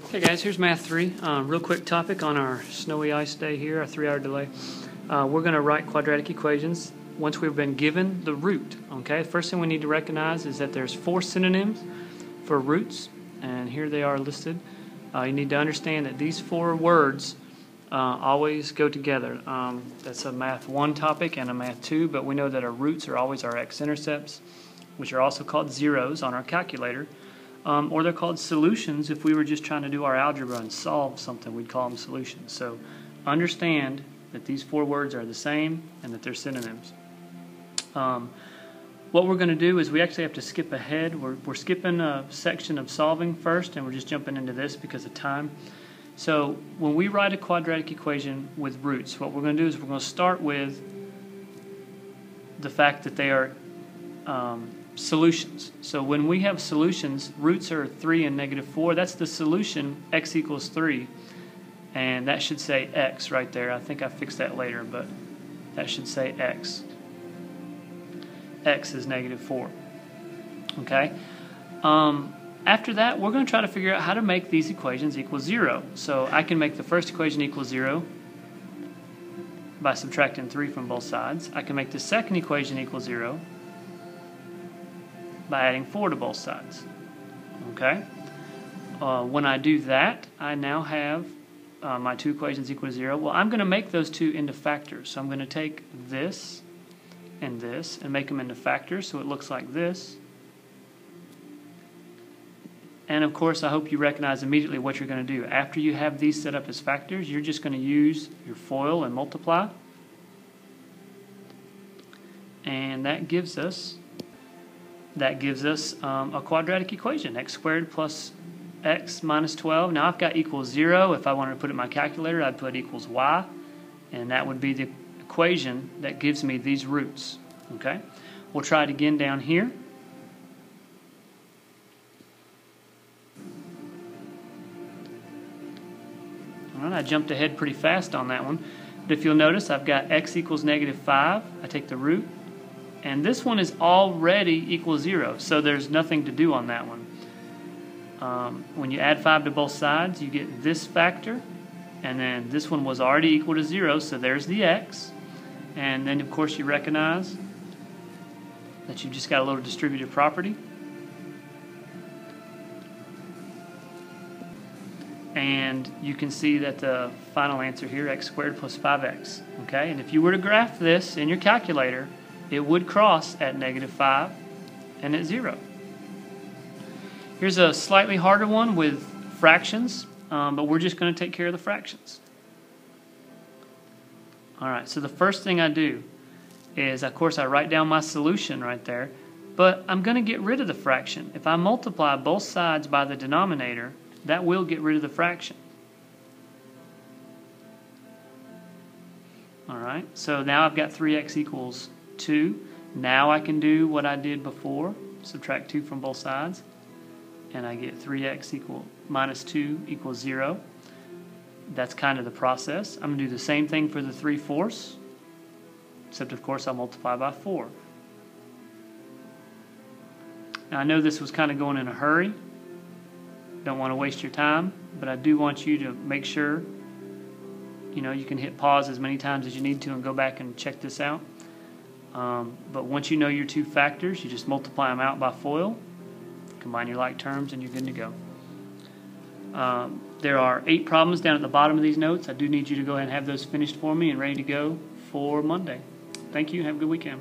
Okay guys, here's Math 3. Real quick topic on our snowy ice day here, a 3-hour delay. We're going to write quadratic equations once we've been given the root. Okay, first thing we need to recognize is that there's 4 synonyms for roots, and here they are listed. You need to understand that these 4 words always go together. That's a Math 1 topic and a Math 2, but we know that our roots are always our x-intercepts, which are also called zeros on our calculator. Or they're called solutions. If we were just trying to do our algebra and solve something, we'd call them solutions. So understand that these 4 words are the same and that they're synonyms. What we're going to do is we actually have to skip ahead. We're skipping a section of solving first, and we're just jumping into this because of time. So when we write a quadratic equation with roots, what we're going to do is we're going to start with the fact that they are solutions. So when we have solutions, roots are 3 and -4. That's the solution, x equals 3. And that should say x right there. I think I fixed that later, but that should say x. X is -4. Okay? After that, we're going to try to figure out how to make these equations equal 0. So I can make the first equation equal 0 by subtracting 3 from both sides. I can make the second equation equal 0 by adding 4 to both sides. Okay? When I do that, I now have my 2 equations equal to 0. Well, I'm going to make those 2 into factors. So I'm going to take this and make them into factors so it looks like this. And of course, I hope you recognize immediately what you're going to do. After you have these set up as factors, you're just going to use your FOIL and multiply. And that gives us a quadratic equation, x squared plus x minus 12. Now I've got equals 0. If I wanted to put it in my calculator, I'd put equals y, and that would be the equation that gives me these roots. Okay? We'll try it again down here. All right, I jumped ahead pretty fast on that one. But if you'll notice, I've got x equals -5. I take the root. And this one is already equal 0, so there's nothing to do on that one. When you add 5 to both sides, you get this factor, and then this one was already equal to 0, so there's the x. And then, of course, you recognize that you've just got a little distributive property. And you can see that the final answer here, x squared plus 5x. Okay? And if you were to graph this in your calculator, it would cross at -5 and at 0. Here's a slightly harder one with fractions, but we're just going to take care of the fractions. Alright, so the first thing I do is, of course, I write down my solution right there, but I'm going to get rid of the fraction. If I multiply both sides by the denominator, that will get rid of the fraction. Alright, so now I've got 3x equals 2. Now I can do what I did before, subtract 2 from both sides, and I get 3x minus 2 equals 0. That's kind of the process. I'm going to do the same thing for the 3/4, except of course I'll multiply by 4. Now I know this was kind of going in a hurry. Don't want to waste your time, but I do want you to make sure you can hit pause as many times as you need to and go back and check this out. But once you know your 2 factors, you just multiply them out by FOIL, combine your like terms, and you're good to go. There are 8 problems down at the bottom of these notes. I do need you to go ahead and have those finished for me and ready to go for Monday. Thank you. Have a good weekend.